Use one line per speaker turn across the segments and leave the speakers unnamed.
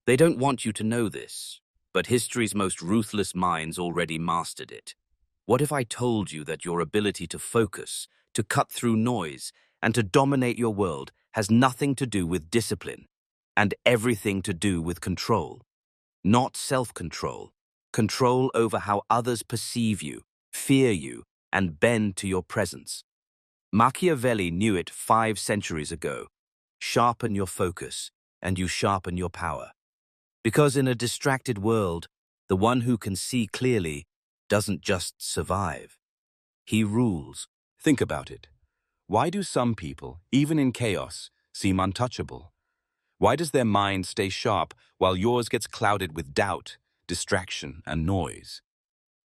They don't want you to know this, but history's most ruthless minds already mastered it. What if I told you that your ability to focus, to cut through noise, and to dominate your world has nothing to do with discipline, and everything to do with control? Not self-control. Control over how others perceive you, fear you, and bend to your presence. Machiavelli knew it 5 centuries ago. Sharpen your focus, and you sharpen your power. Because in a distracted world, the one who can see clearly doesn't just survive. He rules.
Think about it. Why do some people, even in chaos, seem untouchable? Why does their mind stay sharp while yours gets clouded with doubt, distraction, and noise?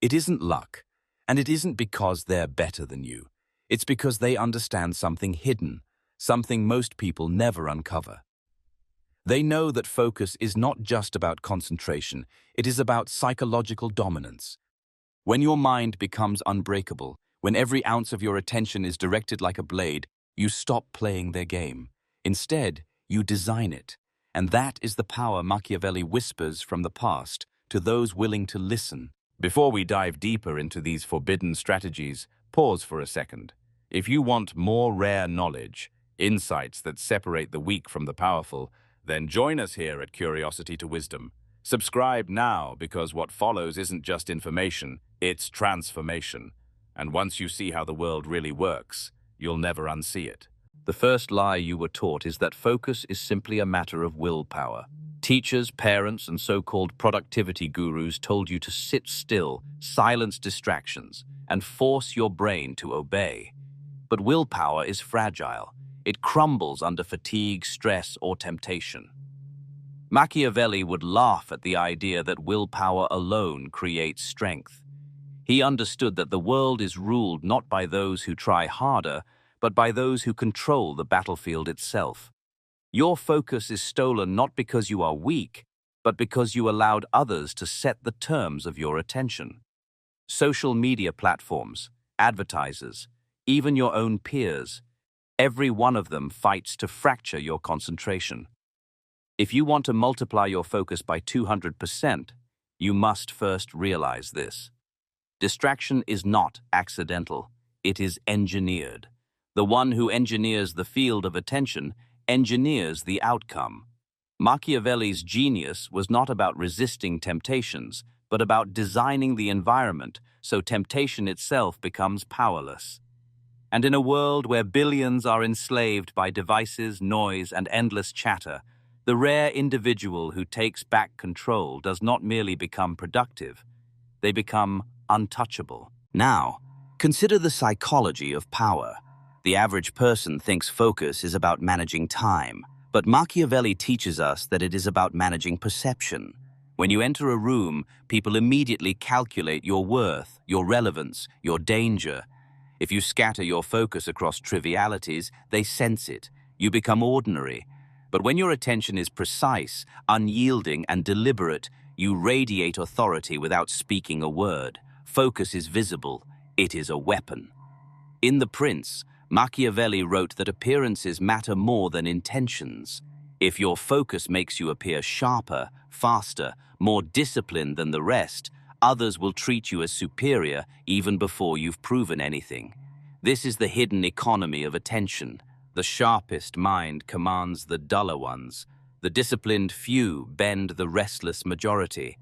It isn't luck, and it isn't because they're better than you. It's because they understand something hidden, something most people never uncover. They know that focus is not just about concentration, it is about psychological dominance. When your mind becomes unbreakable, when every ounce of your attention is directed like a blade, you stop playing their game. Instead, you design it. And that is the power Machiavelli whispers from the past to those willing to listen. Before we dive deeper into these forbidden strategies, pause for a second. If you want more rare knowledge, insights that separate the weak from the powerful, then join us here at Curiosity to Wisdom. Subscribe now, because what follows isn't just information, it's transformation. And once you see how the world really works, you'll never unsee it.
The first lie you were taught is that focus is simply a matter of willpower. Teachers, parents, and so-called productivity gurus told you to sit still, silence distractions, and force your brain to obey. But willpower is fragile. It crumbles under fatigue, stress, or temptation. Machiavelli would laugh at the idea that willpower alone creates strength. He understood that the world is ruled not by those who try harder, but by those who control the battlefield itself. Your focus is stolen not because you are weak, but because you allowed others to set the terms of your attention. Social media platforms, advertisers, even your own peers, every one of them fights to fracture your concentration. If you want to multiply your focus by 200%, you must first realize this. Distraction is not accidental, it is engineered. The one who engineers the field of attention engineers the outcome. Machiavelli's genius was not about resisting temptations, but about designing the environment so temptation itself becomes powerless. And in a world where billions are enslaved by devices, noise, and endless chatter, the rare individual who takes back control does not merely become productive, they become untouchable. Now, consider the psychology of power. The average person thinks focus is about managing time, but Machiavelli teaches us that it is about managing perception. When you enter a room, people immediately calculate your worth, your relevance, your danger. If you scatter your focus across trivialities, they sense it. You become ordinary. But when your attention is precise, unyielding, and deliberate, you radiate authority without speaking a word. Focus is visible. It is a weapon. In The Prince, Machiavelli wrote that appearances matter more than intentions. If your focus makes you appear sharper, faster, more disciplined than the rest, others will treat you as superior even before you've proven anything. This is the hidden economy of attention. The sharpest mind commands the duller ones. The disciplined few bend the restless majority.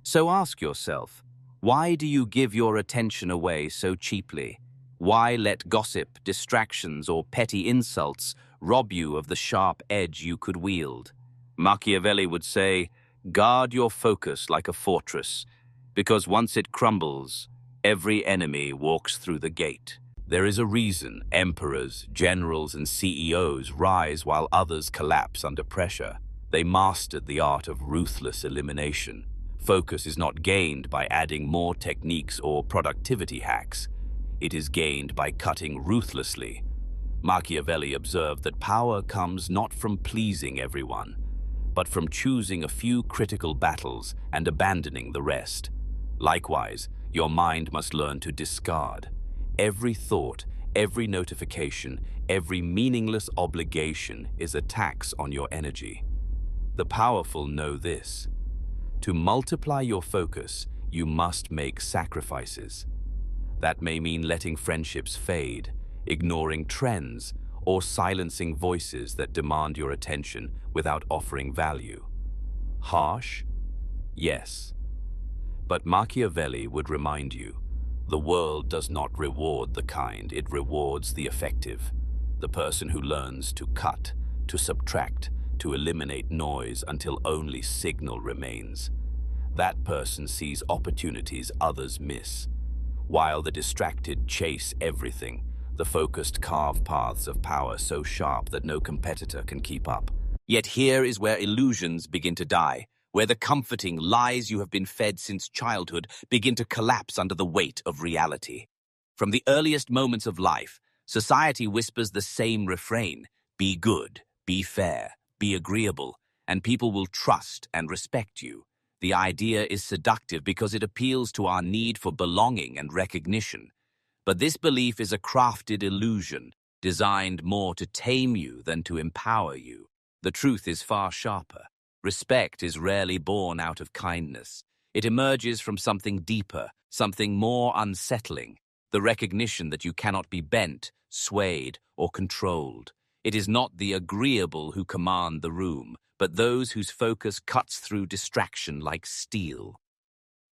So ask yourself, why do you give your attention away so cheaply? Why let gossip, distractions, or petty insults rob you of the sharp edge you could wield? Machiavelli would say, guard your focus like a fortress, because once it crumbles, every enemy walks through the gate. There is a reason emperors, generals, and CEOs rise while others collapse under pressure. They mastered the art of ruthless elimination. Focus is not gained by adding more techniques or productivity hacks. It is gained by cutting ruthlessly. Machiavelli observed that power comes not from pleasing everyone, but from choosing a few critical battles and abandoning the rest. Likewise, your mind must learn to discard. Every thought, every notification, every meaningless obligation is a tax on your energy.
The powerful know this. To multiply your focus, you must make sacrifices. That may mean letting friendships fade, ignoring trends, or silencing voices that demand your attention without offering value. Harsh? Yes. But Machiavelli would remind you, the world does not reward the kind, it rewards the effective. The person who learns to cut, to subtract, to eliminate noise until only signal remains. That person sees opportunities others miss. While the distracted chase everything, the focused carve paths of power so sharp that no competitor can keep up. Yet here is where illusions begin to die, where the comforting lies you have been fed since childhood begin to collapse under the weight of reality. From the earliest moments of life, society whispers the same refrain: be good, be fair, be agreeable, and people will trust and respect you. The idea is seductive because it appeals to our need for belonging and recognition. But this belief is a crafted illusion, designed more to tame you than to empower you. The truth is far sharper. Respect is rarely born out of kindness. It emerges from something deeper, something more unsettling, the recognition that you cannot be bent, swayed, or controlled. It is not the agreeable who command the room, but those whose focus cuts through distraction like steel.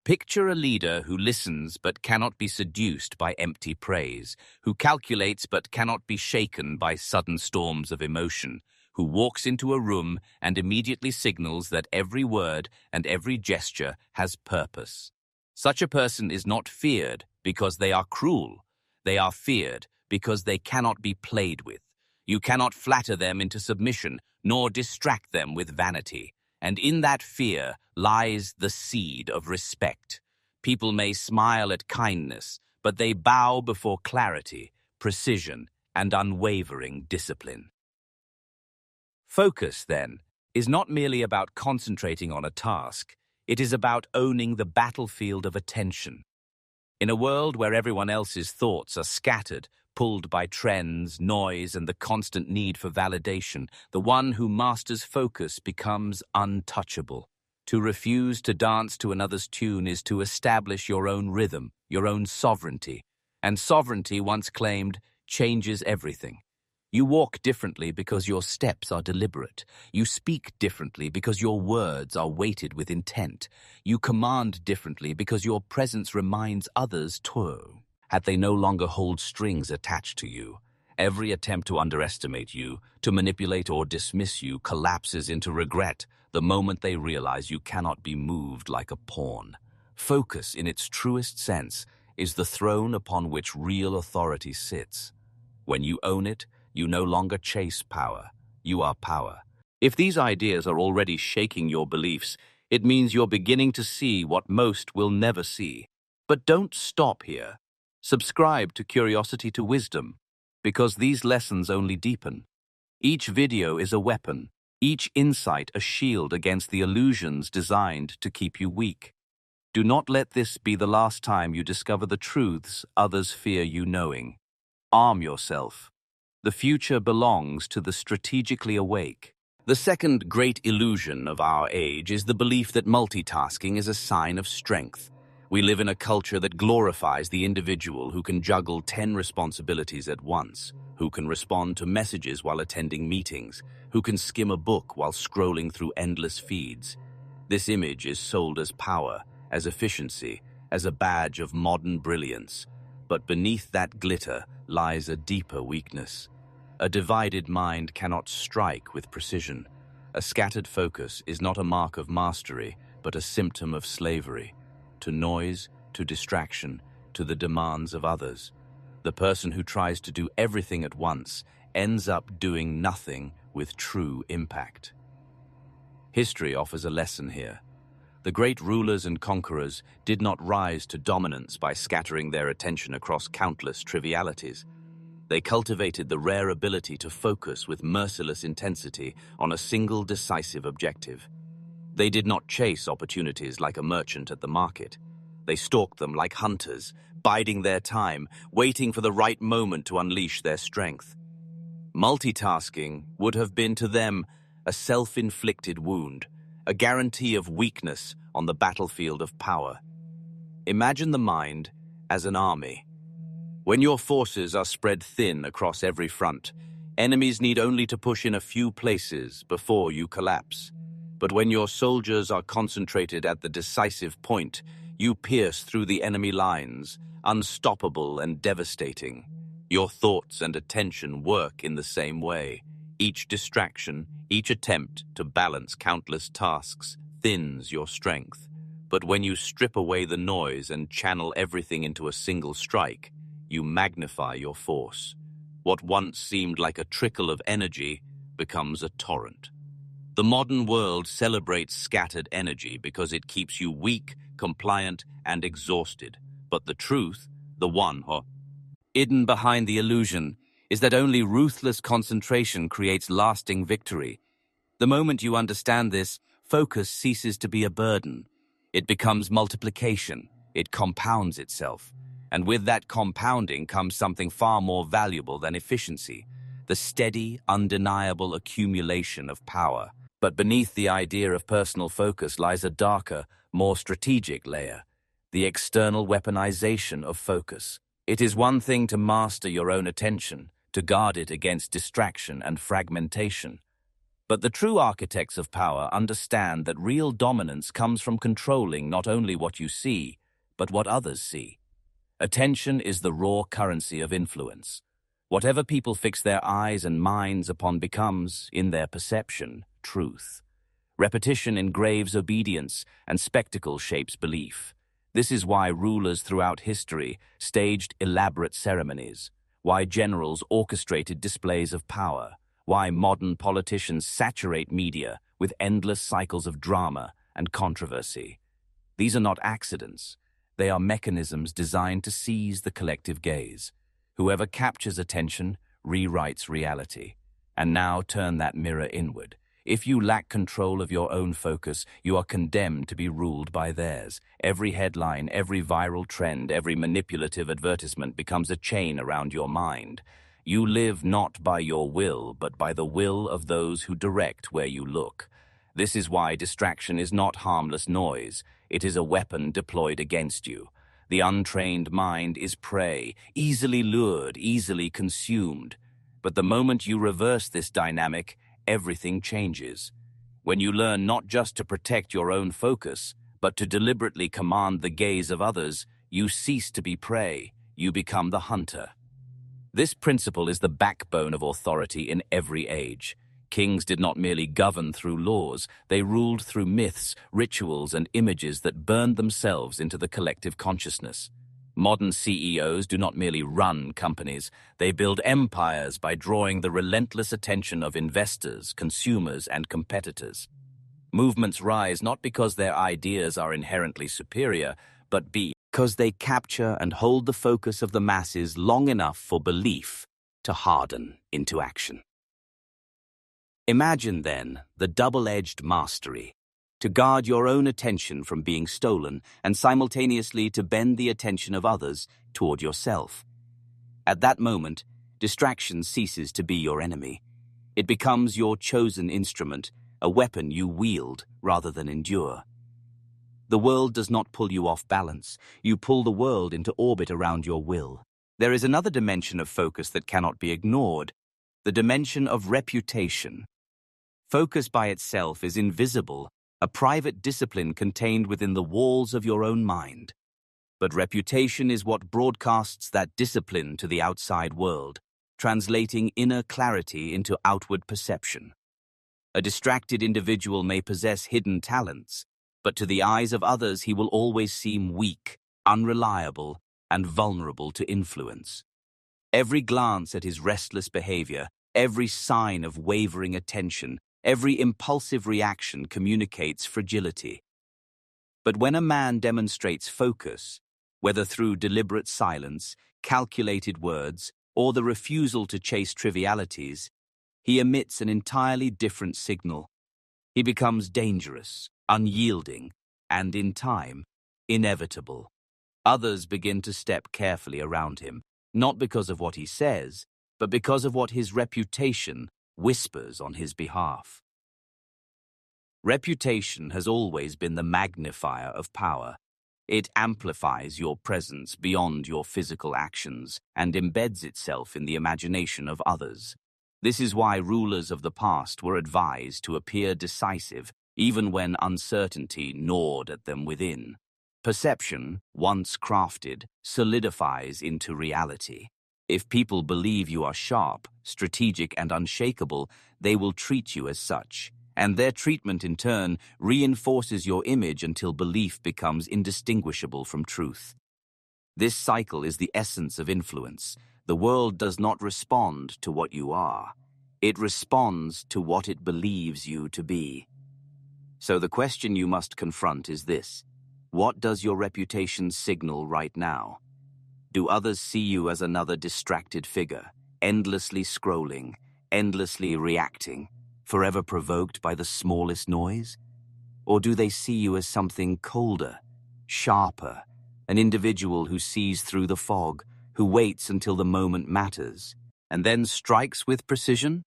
Picture a leader who listens but cannot be seduced by empty praise, who calculates but cannot be shaken by sudden storms of emotion, who walks into a room and immediately signals that every word and every gesture has purpose. Such a person is not feared because they are cruel. They are feared because they cannot be played with. You cannot flatter them into submission, nor distract them with vanity. And in that fear lies the seed of respect. People may smile at kindness, but they bow before clarity, precision, and unwavering discipline. Focus, then, is not merely about concentrating on a task. It is about owning the battlefield of attention. In a world where everyone else's thoughts are scattered, pulled by trends, noise, and the constant need for validation, the one who masters focus becomes untouchable. To refuse to dance to another's tune is to establish your own rhythm, your own sovereignty. And sovereignty, once claimed, changes everything. You walk differently because your steps are deliberate. You speak differently because your words are weighted with intent. You command differently because your presence reminds others to, that they no longer hold strings attached to you. Every attempt to underestimate you, to manipulate or dismiss you, collapses into regret the moment they realize you cannot be moved like a pawn. Focus, in its truest sense, is the throne upon which real authority sits. When you own it, you no longer chase power. You are power. If these ideas are already shaking your beliefs, it means you're beginning to see what most will never see. But don't stop here. Subscribe to Curiosity to Wisdom, because these lessons only deepen. Each video is a weapon, each insight a shield against the illusions designed to keep you weak. Do not let this be the last time you discover the truths others fear you knowing. Arm yourself. The future belongs to the strategically awake. The second great illusion of our age is the belief that multitasking is a sign of strength. We live in a culture that glorifies the individual who can juggle 10 responsibilities at once, who can respond to messages while attending meetings, who can skim a book while scrolling through endless feeds. This image is sold as power, as efficiency, as a badge of modern brilliance. But beneath that glitter lies a deeper weakness. A divided mind cannot strike with precision. A scattered focus is not a mark of mastery, but a symptom of slavery. To noise, to distraction, to the demands of others. The person who tries to do everything at once ends up doing nothing with true impact. History offers a lesson here. The great rulers and conquerors did not rise to dominance by scattering their attention across countless trivialities. They cultivated the rare ability to focus with merciless intensity on a single decisive objective. They did not chase opportunities like a merchant at the market. They stalked them like hunters, biding their time, waiting for the right moment to unleash their strength. Multitasking would have been to them
a self-inflicted wound, a guarantee of weakness on the battlefield of power. Imagine the mind as an army. When your forces are spread thin across every front, enemies need only to push in a few places before you collapse. But when your soldiers are concentrated at the decisive point, you pierce through the enemy lines, unstoppable and devastating. Your thoughts and attention work in the same way. Each distraction, each attempt to balance countless tasks thins your strength. But when you strip away the noise and channel everything into a single strike, you magnify your force. What once seemed like a trickle of energy becomes a torrent. The modern world celebrates scattered energy because it keeps you weak, compliant, and exhausted. But the truth, the one hidden behind the illusion, is that only ruthless concentration creates lasting victory. The moment you understand this, focus ceases to be a burden. It becomes multiplication. It compounds itself. And with that compounding comes something far more valuable than efficiency, the steady, undeniable accumulation of power. But beneath the idea of personal focus lies a darker, more strategic layer, the external weaponization of focus. It is one thing to master your own attention, to guard it against distraction and fragmentation. But the true architects of power understand that real dominance comes from controlling not only what you see, but what others see. Attention is the raw currency of influence. Whatever people fix their eyes and minds upon becomes, in their perception, truth. Repetition engraves obedience, and spectacle shapes belief. This is why rulers throughout history staged elaborate ceremonies, why generals orchestrated displays of power, why modern politicians saturate media with endless cycles of drama and controversy. These are not accidents. They are mechanisms designed to seize the collective gaze. Whoever captures attention rewrites reality. And now turn that mirror inward. If you lack control of your own focus, you are condemned to be ruled by theirs. Every headline, every viral trend, every manipulative advertisement becomes a chain around your mind. You live not by your will, but by the will of those who direct where you look. This is why distraction is not harmless noise. It is a weapon deployed against you. The untrained mind is prey, easily lured, easily consumed. But the moment you reverse this dynamic, everything changes. When you learn not just to protect your own focus, but to deliberately command the gaze of others, you cease to be prey. You become the hunter. This principle is the backbone of authority in every age. Kings did not merely govern through laws, they ruled through myths, rituals, and images that burned themselves into the collective consciousness. Modern CEOs do not merely run companies, they build empires by drawing the relentless attention of investors, consumers, and competitors. Movements rise not because their ideas are inherently superior, but because they capture and hold the focus of the masses long enough for belief to harden into action. Imagine, then, the double-edged mastery, to guard your own attention from being stolen and simultaneously to bend the attention of others toward yourself. At that moment, distraction ceases to be your enemy. It becomes your chosen instrument, a weapon you wield rather than endure. The world does not pull you off balance. You pull the world into orbit around your will. There is another dimension of focus that cannot be ignored, the dimension of reputation. Focus by itself is invisible, a private discipline contained within the walls of your own mind. But reputation is what broadcasts that discipline to the outside world, translating inner clarity into outward perception. A distracted individual may possess hidden talents, but to the eyes of others he will always seem weak, unreliable, and vulnerable to influence. Every glance at his restless behavior, every sign of wavering attention, every impulsive reaction communicates fragility. But when a man demonstrates focus, whether through deliberate silence, calculated words, or the refusal to chase trivialities, he emits an entirely different signal. He becomes dangerous, unyielding, and in time, inevitable. Others begin to step carefully around him, not because of what he says, but because of what his reputation whispers on his behalf. Reputation has always been the magnifier of power. It amplifies your presence beyond your physical actions and embeds itself in the imagination of others. This is why rulers of the past were advised to appear decisive, even when uncertainty gnawed at them within. Perception, once crafted, solidifies into reality. If people believe you are sharp, strategic, and unshakable, they will treat you as such. And their treatment, in turn, reinforces your image until belief becomes indistinguishable from truth. This cycle is the essence of influence. The world does not respond to what you are. It responds to what it believes you to be. So the question you must confront is this: what does your reputation signal right now? Do others see you as another distracted figure, endlessly scrolling, endlessly reacting, forever provoked by the smallest noise? Or do they see you as something colder, sharper, an individual who sees through the fog, who waits until the moment matters, and then strikes with precision?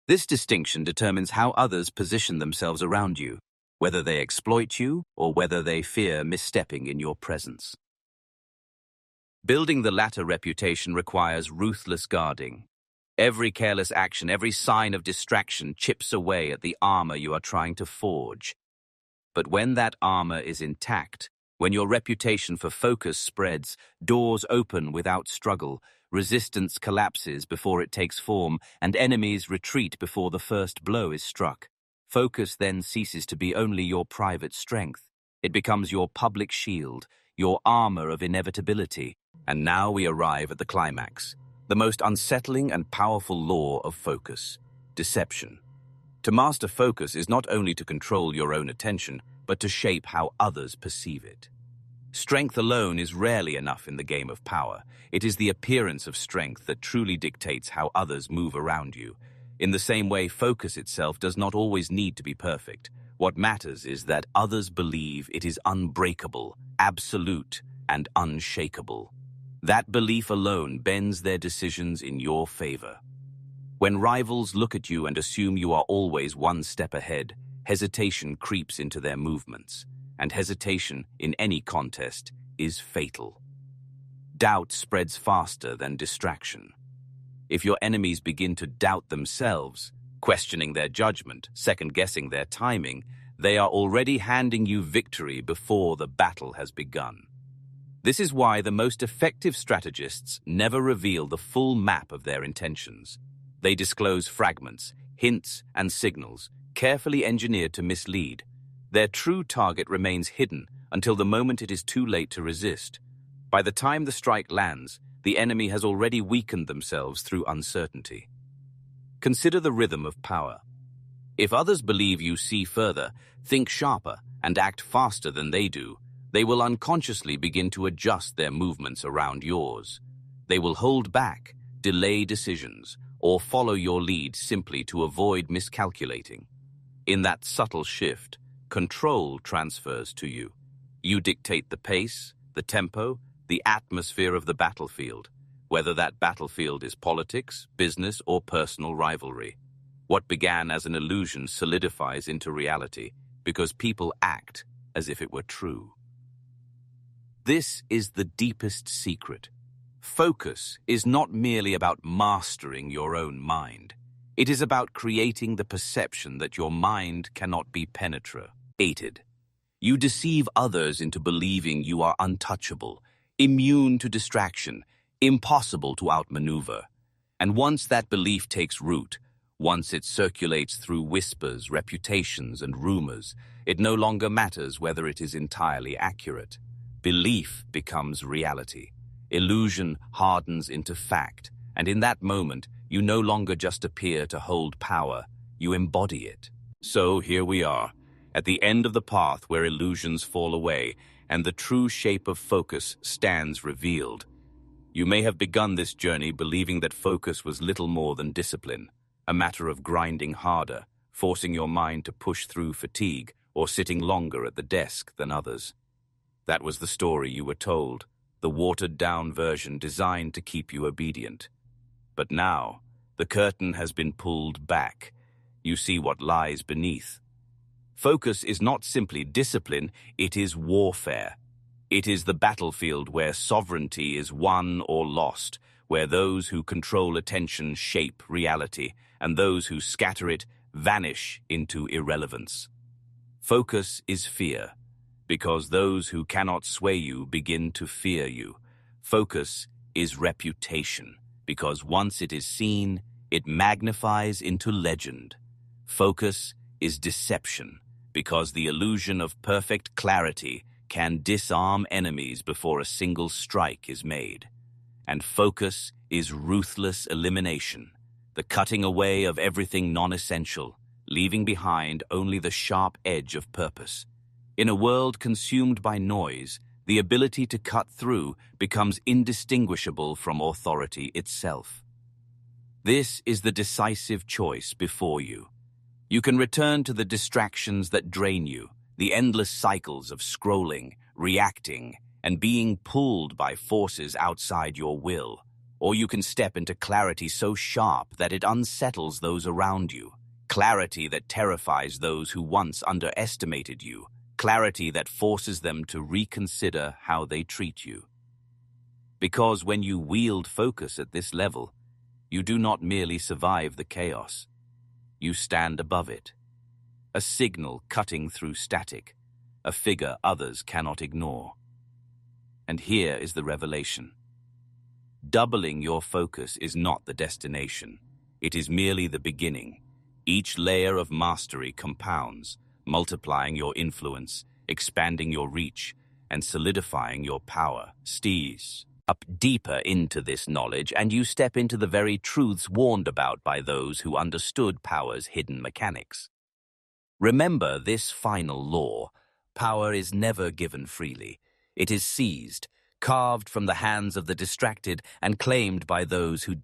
This distinction determines how others position themselves around you, whether they exploit you or whether they fear misstepping in your presence. Building the latter reputation requires ruthless guarding. Every careless action, every sign of distraction chips away at the armor you are trying to forge. But when that armor is intact, when your reputation for focus spreads, doors open without struggle, resistance collapses before it takes form, and enemies retreat before the first blow is struck. Focus then ceases to be only your private strength. It becomes your public shield, your armor of inevitability. And now we arrive at the climax, the most unsettling and powerful law of focus: deception. To master focus is not only to control your own attention, but to shape how others perceive it. Strength alone is rarely enough in the game of power. It is the appearance of strength that truly dictates how others move around you. In the same way, focus itself does not always need to be perfect. What matters is that others believe it is unbreakable, absolute, and unshakable. That belief alone bends their decisions in your favor. When rivals look at you and assume you are always one step ahead, hesitation creeps into their movements, and hesitation in any contest is fatal. Doubt spreads faster than distraction. If your enemies begin to doubt themselves, questioning their judgment, second-guessing their timing, they are already handing you victory before the battle has begun. This is why the most effective strategists never reveal the full map of their intentions. They disclose fragments, hints, and signals, carefully engineered to mislead. Their true target remains hidden until the moment it is too late to resist. By the time the strike lands, the enemy has already weakened themselves through uncertainty. Consider the rhythm of power. If others believe you see further, think sharper, and act faster than they do, they will unconsciously begin to adjust their movements around yours. They will hold back, delay decisions, or follow your lead simply to avoid miscalculating. In that subtle shift, control transfers to you. You dictate the pace, the tempo, the atmosphere of the battlefield, whether that battlefield is politics, business, or personal rivalry. What began as an illusion solidifies into reality because people act as if it were true. This is the deepest secret. Focus is not merely about mastering your own mind. It is about creating the perception that your mind cannot be penetrated. You deceive others into believing you are untouchable, immune to distraction, impossible to outmaneuver. And once that belief takes root, once it circulates through whispers, reputations, and rumors, it no longer matters whether it is entirely accurate. Belief becomes reality. Illusion hardens into fact, and in that moment, you no longer just appear to hold power, you embody it. So here we are, at the end of the path where illusions fall away and the true shape of focus stands revealed. You may have begun this journey believing that focus was little more than discipline, a matter of grinding harder, forcing your mind to push through fatigue, or sitting longer at the desk than others. That was the story you were told, the watered-down version designed to keep you obedient. But now, the curtain has been pulled back. You see what lies beneath.
Focus is not simply discipline, it is warfare. It is the battlefield where sovereignty is won or lost, where those who control attention shape reality, and those who scatter it vanish into irrelevance. Focus is fear, because those who cannot sway you begin to fear you. Focus is reputation, because once it is seen, it magnifies into legend. Focus is deception, because the illusion of perfect clarity can disarm enemies before a single strike is made. And focus is ruthless elimination, the cutting away of everything non-essential, leaving behind only the sharp edge of purpose. In a world consumed by noise, the ability to cut through becomes indistinguishable from authority itself. This is the decisive choice before you. You can return to the distractions that drain you, the endless cycles of scrolling, reacting, and being pulled by forces outside your will. Or you can step into clarity so sharp that it unsettles those around you. Clarity that terrifies those who once underestimated you. Clarity that forces them to reconsider how they treat you. Because when you wield focus at this level, you do not merely survive the chaos. You stand above it. A signal cutting through static, a figure others cannot ignore. And here is the revelation. Doubling your focus is not the destination. It is merely the beginning. Each layer of mastery compounds, multiplying your influence, expanding your reach, and solidifying your power. Steez up deeper into this knowledge, and you step into the very truths warned about by those who understood power's hidden mechanics. Remember this final law: power is never given freely. It is seized, carved from the hands of the distracted, and claimed by those who dare